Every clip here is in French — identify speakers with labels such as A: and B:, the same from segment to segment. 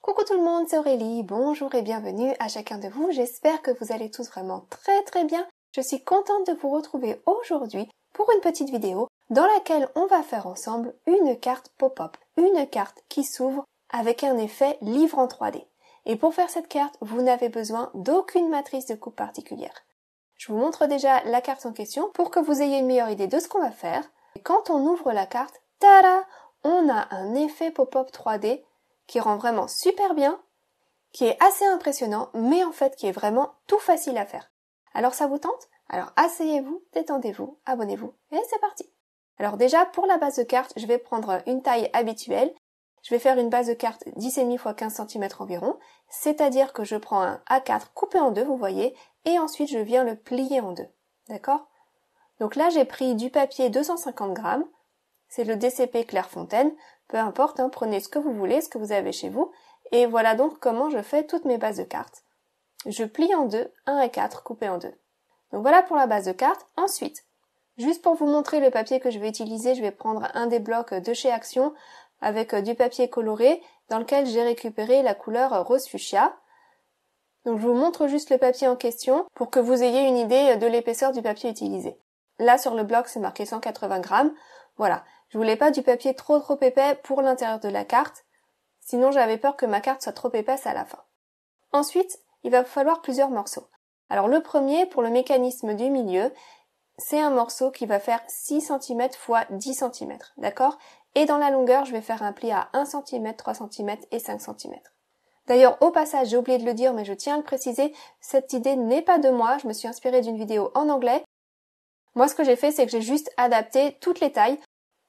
A: Coucou tout le monde, c'est Aurélie, bonjour et bienvenue à chacun de vous, j'espère que vous allez tous vraiment très bien. Je suis contente de vous retrouver aujourd'hui pour une petite vidéo dans laquelle on va faire ensemble une carte pop-up, une carte qui s'ouvre avec un effet livre en 3D. Et pour faire cette carte, vous n'avez besoin d'aucune matrice de coupe particulière. Je vous montre déjà la carte en question pour que vous ayez une meilleure idée de ce qu'on va faire. Et quand on ouvre la carte, tada, on a un effet pop-up 3D qui rend vraiment super bien, qui est assez impressionnant, mais en fait qui est vraiment tout facile à faire. Alors ça vous tente? Alors asseyez-vous, détendez-vous, abonnez-vous, et c'est parti! Alors déjà, pour la base de carte, je vais prendre une taille habituelle. Je vais faire une base de carte 10,5 x 15 cm environ, c'est-à-dire que je prends un A4 coupé en deux, vous voyez, et ensuite je viens le plier en deux, d'accord? Donc là, j'ai pris du papier 250 grammes, c'est le DCP Clairefontaine, peu importe, hein, prenez ce que vous voulez, ce que vous avez chez vous, et voilà donc comment je fais toutes mes bases de cartes. Je plie en deux, 1 et 4 coupés en deux. Donc voilà pour la base de carte. Ensuite, juste pour vous montrer le papier que je vais utiliser, je vais prendre un des blocs de chez Action avec du papier coloré dans lequel j'ai récupéré la couleur rose fuchsia. Donc je vous montre juste le papier en question pour que vous ayez une idée de l'épaisseur du papier utilisé. Là sur le bloc c'est marqué 180 grammes. Voilà, je voulais pas du papier trop épais pour l'intérieur de la carte, sinon j'avais peur que ma carte soit trop épaisse à la fin. Ensuite, il va falloir plusieurs morceaux. Alors le premier, pour le mécanisme du milieu, c'est un morceau qui va faire 6 cm x 10 cm, d'accord? Et dans la longueur, je vais faire un pli à 1 cm, 3 cm et 5 cm. D'ailleurs, au passage, j'ai oublié de le dire, mais je tiens à le préciser, cette idée n'est pas de moi, je me suis inspirée d'une vidéo en anglais. Moi, ce que j'ai fait, c'est que j'ai juste adapté toutes les tailles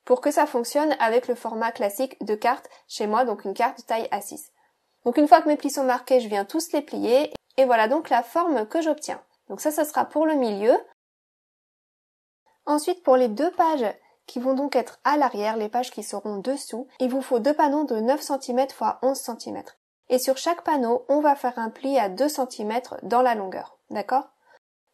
A: pour que ça fonctionne avec le format classique de carte chez moi, donc une carte de taille A6. Donc une fois que mes plis sont marqués, je viens tous les plier, et voilà donc la forme que j'obtiens. Donc ça sera pour le milieu. Ensuite, pour les deux pages qui vont donc être à l'arrière, les pages qui seront dessous, il vous faut deux panneaux de 9 cm x 11 cm. Et sur chaque panneau, on va faire un pli à 2 cm dans la longueur, d'accord?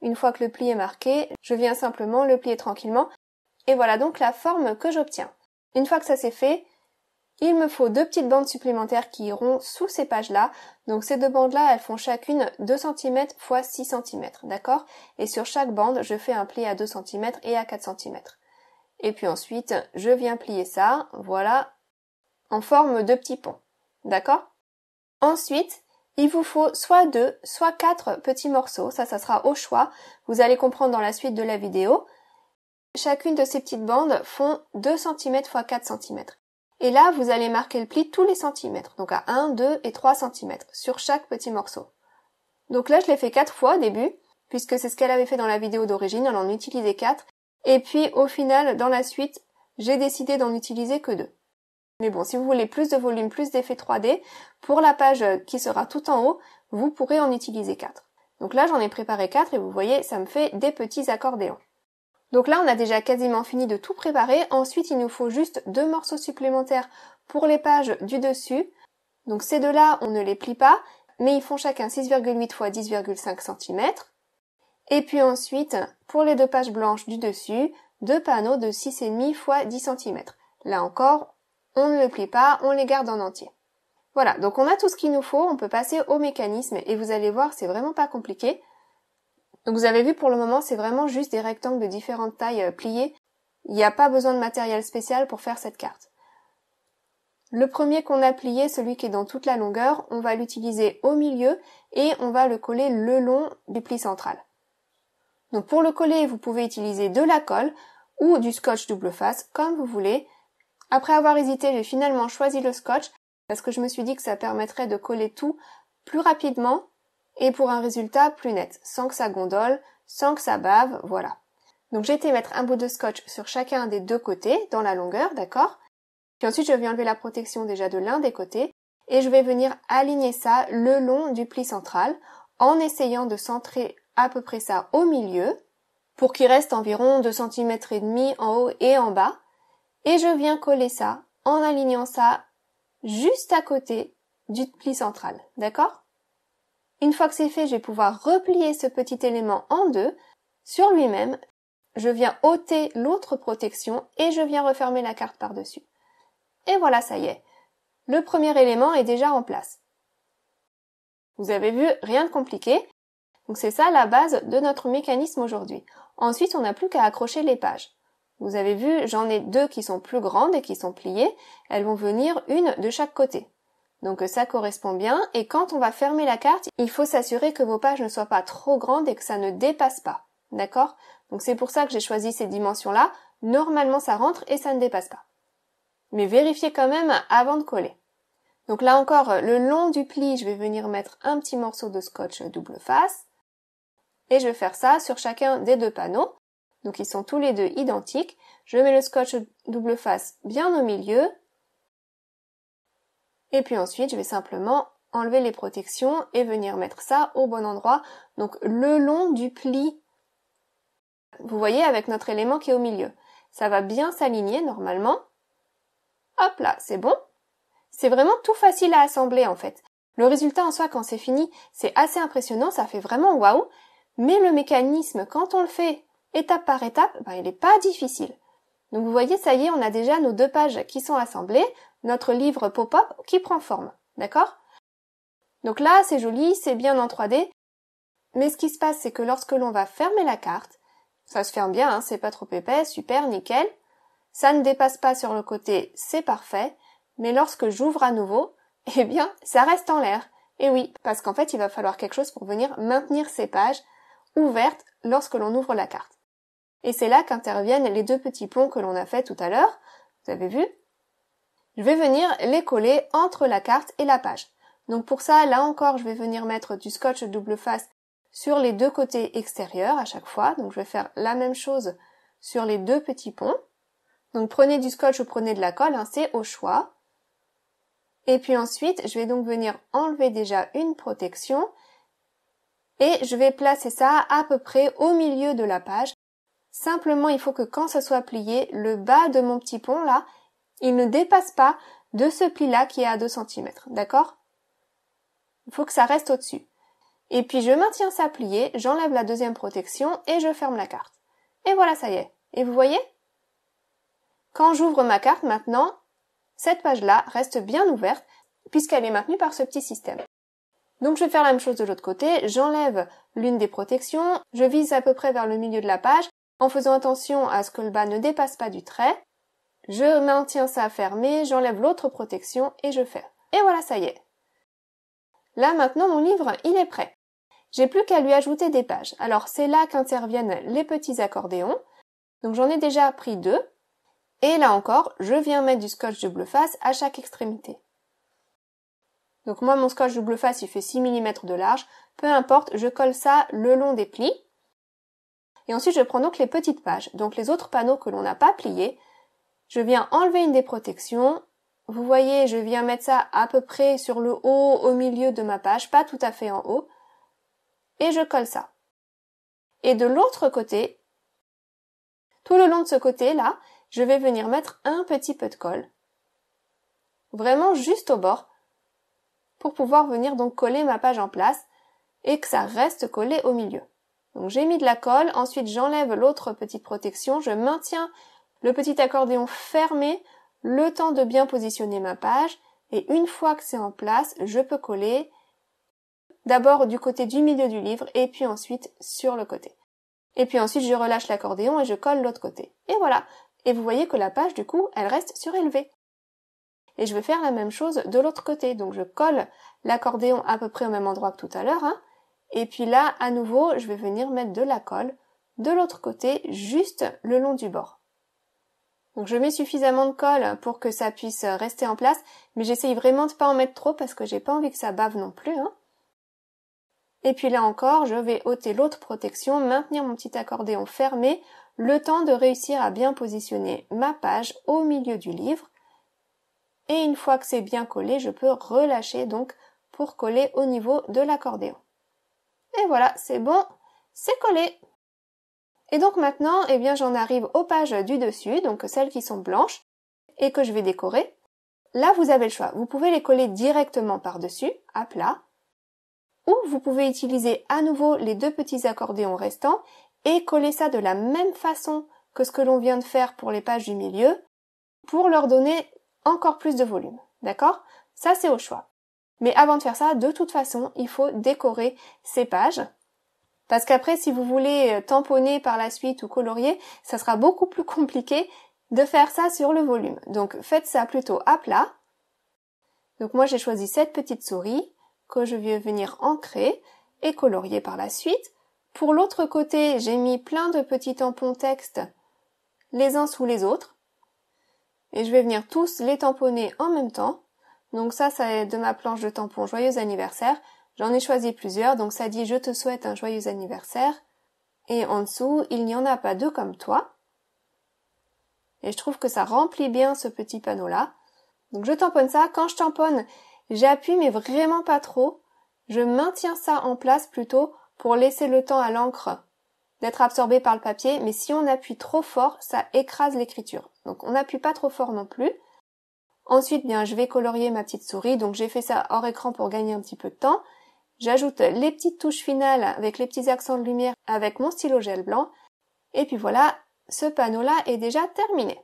A: Une fois que le pli est marqué, je viens simplement le plier tranquillement. Et voilà donc la forme que j'obtiens. Une fois que ça c'est fait, il me faut deux petites bandes supplémentaires qui iront sous ces pages-là. Donc ces deux bandes-là, elles font chacune 2 cm x 6 cm, d'accord? Et sur chaque bande, je fais un pli à 2 cm et à 4 cm. Et puis ensuite, je viens plier ça, voilà, en forme de petit pont, d'accord? Ensuite, il vous faut soit 2, soit 4 petits morceaux, ça sera au choix, vous allez comprendre dans la suite de la vidéo. Chacune de ces petites bandes font 2 cm x 4 cm. Et là, vous allez marquer le pli tous les centimètres, donc à 1, 2 et 3 cm sur chaque petit morceau. Donc là, je l'ai fait 4 fois au début, puisque c'est ce qu'elle avait fait dans la vidéo d'origine, elle en utilisait 4. Et puis au final, dans la suite, j'ai décidé d'en utiliser que 2. Mais bon, si vous voulez plus de volume, plus d'effet 3D, pour la page qui sera tout en haut, vous pourrez en utiliser 4. Donc là, j'en ai préparé 4 et vous voyez, ça me fait des petits accordéons. Donc là, on a déjà quasiment fini de tout préparer. Ensuite, il nous faut juste deux morceaux supplémentaires pour les pages du dessus. Donc ces deux-là, on ne les plie pas, mais ils font chacun 6,8 x 10,5 cm. Et puis ensuite, pour les deux pages blanches du dessus, deux panneaux de 6,5 x 10 cm. Là encore, on ne le plie pas, on les garde en entier. Voilà, donc on a tout ce qu'il nous faut, on peut passer au mécanisme et vous allez voir, c'est vraiment pas compliqué. Donc vous avez vu pour le moment, c'est vraiment juste des rectangles de différentes tailles pliés. Il n'y a pas besoin de matériel spécial pour faire cette carte. Le premier qu'on a plié, celui qui est dans toute la longueur, on va l'utiliser au milieu et on va le coller le long du pli central. Donc pour le coller, vous pouvez utiliser de la colle ou du scotch double face, comme vous voulez. Après avoir hésité, j'ai finalement choisi le scotch parce que je me suis dit que ça permettrait de coller tout plus rapidement et pour un résultat plus net, sans que ça gondole, sans que ça bave, voilà. Donc j'ai été mettre un bout de scotch sur chacun des deux côtés, dans la longueur, d'accord? Puis ensuite je vais enlever la protection déjà de l'un des côtés, et je vais venir aligner ça le long du pli central, en essayant de centrer à peu près ça au milieu, pour qu'il reste environ 2 cm et demi en haut et en bas, et je viens coller ça, en alignant ça juste à côté du pli central, d'accord? Une fois que c'est fait, je vais pouvoir replier ce petit élément en deux sur lui-même. Je viens ôter l'autre protection et je viens refermer la carte par-dessus. Et voilà, ça y est. Le premier élément est déjà en place. Vous avez vu, rien de compliqué. Donc c'est ça la base de notre mécanisme aujourd'hui. Ensuite, on n'a plus qu'à accrocher les pages. Vous avez vu, j'en ai 2 qui sont plus grandes et qui sont pliées. Elles vont venir une de chaque côté. Donc ça correspond bien. Et quand on va fermer la carte, il faut s'assurer que vos pages ne soient pas trop grandes et que ça ne dépasse pas. D'accord? Donc c'est pour ça que j'ai choisi ces dimensions-là. Normalement, ça rentre et ça ne dépasse pas. Mais vérifiez quand même avant de coller. Donc là encore, le long du pli, je vais venir mettre un petit morceau de scotch double face. Et je vais faire ça sur chacun des 2 panneaux. Donc ils sont tous les 2 identiques. Je mets le scotch double face bien au milieu. Et puis ensuite, je vais simplement enlever les protections et venir mettre ça au bon endroit. Donc le long du pli. Vous voyez avec notre élément qui est au milieu. Ça va bien s'aligner normalement. Hop là, c'est bon. C'est vraiment tout facile à assembler en fait. Le résultat en soi quand c'est fini, c'est assez impressionnant, ça fait vraiment waouh. Mais le mécanisme, quand on le fait étape par étape, il n'est pas difficile. Donc vous voyez, ça y est, on a déjà nos 2 pages qui sont assemblées, notre livre pop-up qui prend forme, d'accord? Donc là, c'est joli, c'est bien en 3D, mais ce qui se passe, c'est que lorsque l'on va fermer la carte, ça se ferme bien, c'est pas trop épais, super, nickel, ça ne dépasse pas sur le côté, c'est parfait, mais lorsque j'ouvre à nouveau, eh bien, ça reste en l'air. Et oui, parce qu'en fait, il va falloir quelque chose pour venir maintenir ces pages ouvertes lorsque l'on ouvre la carte. Et c'est là qu'interviennent les 2 petits ponts que l'on a fait tout à l'heure. Vous avez vu? Je vais venir les coller entre la carte et la page. Donc pour ça, là encore, je vais venir mettre du scotch double face sur les 2 côtés extérieurs à chaque fois. Donc je vais faire la même chose sur les 2 petits ponts. Donc prenez du scotch ou prenez de la colle, c'est au choix. Et puis ensuite, je vais donc venir enlever déjà une protection et je vais placer ça à peu près au milieu de la page. Simplement, il faut que quand ça soit plié, le bas de mon petit pont là, il ne dépasse pas de ce pli-là qui est à 2 cm, d'accord? Il faut que ça reste au-dessus. Et puis je maintiens ça plié, j'enlève la 2e protection et je ferme la carte. Et voilà, ça y est. Et vous voyez? Quand j'ouvre ma carte maintenant, cette page-là reste bien ouverte puisqu'elle est maintenue par ce petit système. Donc je vais faire la même chose de l'autre côté, j'enlève l'une des protections, je vise à peu près vers le milieu de la page en faisant attention à ce que le bas ne dépasse pas du trait. Je maintiens ça fermé, j'enlève l'autre protection et je ferme. Et voilà, ça y est. Là maintenant mon livre, il est prêt. J'ai plus qu'à lui ajouter des pages. Alors c'est là qu'interviennent les petits accordéons. Donc j'en ai déjà pris 2. Et là encore, je viens mettre du scotch double face à chaque extrémité. Donc moi, mon scotch double face, il fait 6 mm de large. Peu importe, je colle ça le long des plis. Et ensuite, je prends donc les petites pages. Donc les autres panneaux que l'on n'a pas pliés, je viens enlever une des protections. Vous voyez, je viens mettre ça à peu près sur le haut, au milieu de ma page, pas tout à fait en haut. Et je colle ça. Et de l'autre côté, tout le long de ce côté-là, je vais venir mettre un petit peu de colle. Vraiment juste au bord. Pour pouvoir venir donc coller ma page en place et que ça reste collé au milieu. Donc j'ai mis de la colle, ensuite j'enlève l'autre petite protection, je maintiens le petit accordéon fermé le temps de bien positionner ma page et une fois que c'est en place, je peux coller d'abord du côté du milieu du livre et puis ensuite sur le côté. Et puis ensuite je relâche l'accordéon et je colle l'autre côté. Et voilà. Et vous voyez que la page du coup, elle reste surélevée. Et je vais faire la même chose de l'autre côté. Donc je colle l'accordéon à peu près au même endroit que tout à l'heure. Et puis là, à nouveau, je vais venir mettre de la colle de l'autre côté, juste le long du bord. Donc je mets suffisamment de colle pour que ça puisse rester en place, mais j'essaye vraiment de pas en mettre trop parce que j'ai pas envie que ça bave non plus. Et puis là encore, je vais ôter l'autre protection, maintenir mon petit accordéon fermé, le temps de réussir à bien positionner ma page au milieu du livre. Et une fois que c'est bien collé, je peux relâcher donc pour coller au niveau de l'accordéon. Et voilà, c'est bon, c'est collé. Et donc maintenant, eh bien, j'en arrive aux pages du dessus, donc celles qui sont blanches et que je vais décorer. Là, vous avez le choix. Vous pouvez les coller directement par-dessus, à plat, ou vous pouvez utiliser à nouveau les 2 petits accordéons restants et coller ça de la même façon que ce que l'on vient de faire pour les pages du milieu pour leur donner encore plus de volume. D'accord? Ça, c'est au choix. Mais avant de faire ça, de toute façon, il faut décorer ces pages. Parce qu'après, si vous voulez tamponner par la suite ou colorier, ça sera beaucoup plus compliqué de faire ça sur le volume. Donc faites ça plutôt à plat. Donc moi j'ai choisi cette petite souris que je vais venir ancrer et colorier par la suite. Pour l'autre côté, j'ai mis plein de petits tampons texte les uns sous les autres. Et je vais venir tous les tamponner en même temps. Donc ça est de ma planche de tampons Joyeux anniversaire. J'en ai choisi plusieurs, donc ça dit « Je te souhaite un joyeux anniversaire ». Et en dessous, il n'y en a pas deux comme toi. Et je trouve que ça remplit bien ce petit panneau-là. Donc je tamponne ça. Quand je tamponne, j'appuie mais vraiment pas trop. Je maintiens ça en place plutôt pour laisser le temps à l'encre d'être absorbée par le papier. Mais si on appuie trop fort, ça écrase l'écriture. Donc on n'appuie pas trop fort non plus. Ensuite, bien, je vais colorier ma petite souris. Donc j'ai fait ça hors écran pour gagner un petit peu de temps. J'ajoute les petites touches finales avec les petits accents de lumière avec mon stylo gel blanc. Et puis voilà, ce panneau-là est déjà terminé.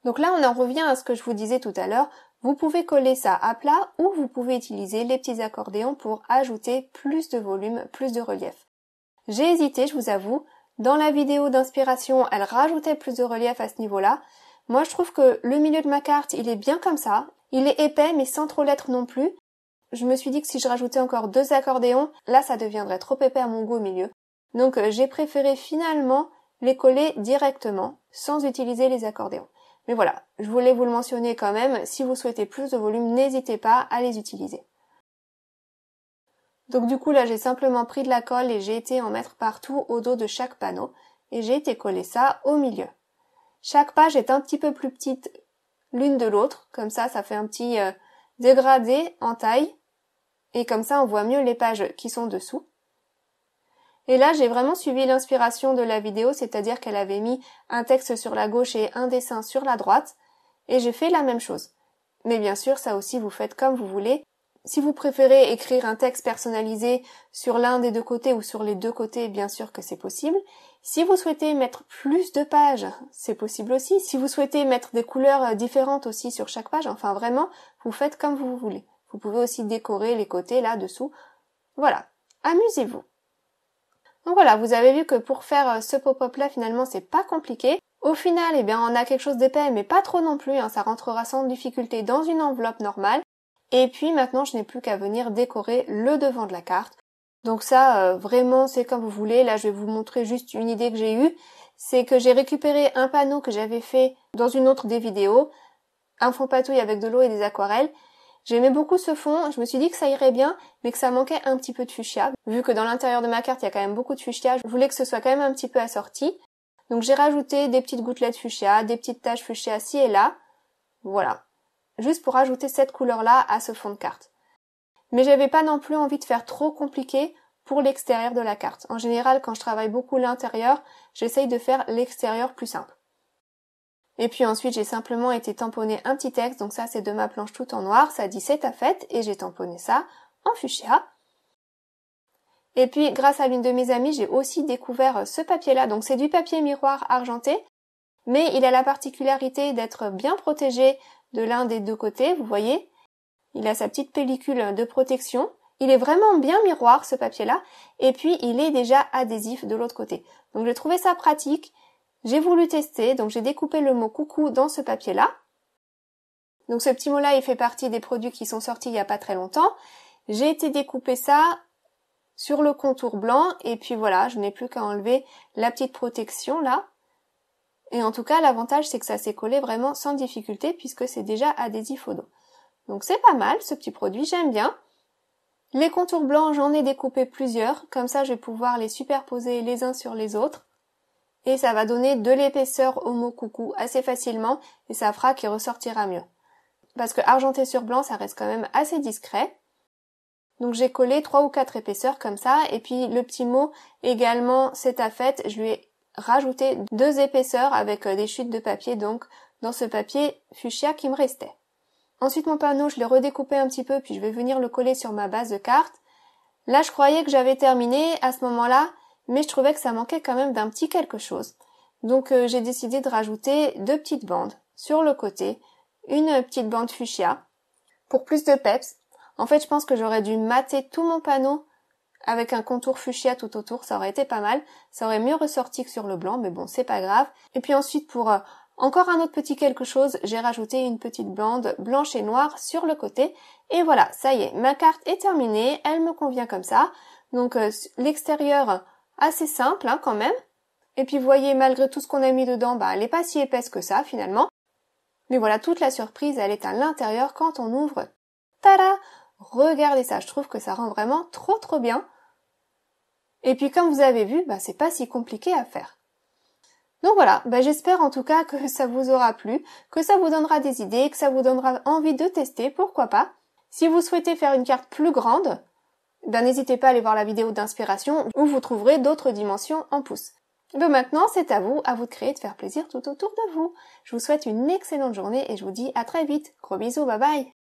A: Donc là, on en revient à ce que je vous disais tout à l'heure. Vous pouvez coller ça à plat ou vous pouvez utiliser les petits accordéons pour ajouter plus de volume, plus de relief. J'ai hésité, je vous avoue. Dans la vidéo d'inspiration, elle rajoutait plus de relief à ce niveau-là. Moi, je trouve que le milieu de ma carte, il est bien comme ça. Il est épais, mais sans trop l'être non plus. Je me suis dit que si je rajoutais encore 2 accordéons, là ça deviendrait trop épais à mon goût au milieu. Donc j'ai préféré finalement les coller directement, sans utiliser les accordéons. Mais voilà, je voulais vous le mentionner quand même, si vous souhaitez plus de volume, n'hésitez pas à les utiliser. Donc du coup là j'ai simplement pris de la colle et j'ai été en mettre partout au dos de chaque panneau, et j'ai été coller ça au milieu. Chaque page est un petit peu plus petite l'une de l'autre, comme ça fait un petit dégradé en taille. Et comme ça, on voit mieux les pages qui sont dessous. Et là, j'ai vraiment suivi l'inspiration de la vidéo, c'est-à-dire qu'elle avait mis un texte sur la gauche et un dessin sur la droite. Et j'ai fait la même chose. Mais bien sûr, ça aussi, vous faites comme vous voulez. Si vous préférez écrire un texte personnalisé sur l'un des deux côtés ou sur les deux côtés, bien sûr que c'est possible. Si vous souhaitez mettre plus de pages, c'est possible aussi. Si vous souhaitez mettre des couleurs différentes aussi sur chaque page, enfin vraiment, vous faites comme vous voulez. Vous pouvez aussi décorer les côtés là-dessous. Voilà, amusez-vous. Donc voilà, vous avez vu que pour faire ce pop-up là, finalement, c'est pas compliqué. Au final, eh bien, on a quelque chose d'épais, mais pas trop non plus, hein, ça rentrera sans difficulté dans une enveloppe normale. Et puis maintenant, je n'ai plus qu'à venir décorer le devant de la carte. Donc ça, vraiment, c'est comme vous voulez. Là, je vais vous montrer juste une idée que j'ai eue. C'est que j'ai récupéré un panneau que j'avais fait dans une autre des vidéos, un fond patouille avec de l'eau et des aquarelles. J'aimais beaucoup ce fond, je me suis dit que ça irait bien, mais que ça manquait un petit peu de fuchsia. Vu que dans l'intérieur de ma carte, il y a quand même beaucoup de fuchsia, je voulais que ce soit quand même un petit peu assorti. Donc j'ai rajouté des petites gouttelettes fuchsia, des petites taches fuchsia ci et là. Voilà. Juste pour ajouter cette couleur-là à ce fond de carte. Mais j'avais pas non plus envie de faire trop compliqué pour l'extérieur de la carte. En général, quand je travaille beaucoup l'intérieur, j'essaye de faire l'extérieur plus simple. Et puis ensuite, j'ai simplement été tamponner un petit texte, donc ça c'est de ma planche tout en noir, ça dit c'est ta fête, et j'ai tamponné ça en fuchsia. Et puis, grâce à l'une de mes amies, j'ai aussi découvert ce papier-là, donc c'est du papier miroir argenté, mais il a la particularité d'être bien protégé de l'un des deux côtés, vous voyez. Il a sa petite pellicule de protection, il est vraiment bien miroir ce papier-là, et puis il est déjà adhésif de l'autre côté. Donc j'ai trouvé ça pratique. J'ai voulu tester, donc j'ai découpé le mot coucou dans ce papier-là. Donc ce petit mot-là, il fait partie des produits qui sont sortis il n'y a pas très longtemps. J'ai été découper ça sur le contour blanc, et puis voilà, je n'ai plus qu'à enlever la petite protection là. Et en tout cas, l'avantage, c'est que ça s'est collé vraiment sans difficulté, puisque c'est déjà adhésif au dos. Donc c'est pas mal, ce petit produit, j'aime bien. Les contours blancs, j'en ai découpé plusieurs, comme ça je vais pouvoir les superposer les uns sur les autres. Et ça va donner de l'épaisseur au mot coucou assez facilement et ça fera qu'il ressortira mieux. Parce que argenté sur blanc, ça reste quand même assez discret. Donc j'ai collé 3 ou 4 épaisseurs comme ça et puis le petit mot également c'est ta fête, je lui ai rajouté 2 épaisseurs avec des chutes de papier donc dans ce papier fuchsia qui me restait. Ensuite mon panneau, je l'ai redécoupé un petit peu puis je vais venir le coller sur ma base de carte. Là je croyais que j'avais terminé à ce moment-là, mais je trouvais que ça manquait quand même d'un petit quelque chose. Donc j'ai décidé de rajouter 2 petites bandes sur le côté, une petite bande fuchsia pour plus de peps. En fait, je pense que j'aurais dû mater tout mon panneau avec un contour fuchsia tout autour, ça aurait été pas mal. Ça aurait mieux ressorti que sur le blanc, mais bon, c'est pas grave. Et puis ensuite, pour encore un autre petit quelque chose, j'ai rajouté une petite bande blanche et noire sur le côté. Et voilà, ça y est, ma carte est terminée, elle me convient comme ça. Donc l'extérieur, assez simple hein, quand même. Et puis vous voyez, malgré tout ce qu'on a mis dedans, elle n'est pas si épaisse que ça finalement. Mais voilà, toute la surprise, elle est à l'intérieur quand on ouvre. Tada! Regardez ça, je trouve que ça rend vraiment trop bien. Et puis comme vous avez vu, c'est pas si compliqué à faire. Donc voilà, j'espère en tout cas que ça vous aura plu, que ça vous donnera des idées, que ça vous donnera envie de tester, pourquoi pas. Si vous souhaitez faire une carte plus grande, n'hésitez pas à aller voir la vidéo d'inspiration où vous trouverez d'autres dimensions en pouces. Maintenant, c'est à vous de créer et de faire plaisir tout autour de vous. Je vous souhaite une excellente journée et je vous dis à très vite. Gros bisous, bye bye!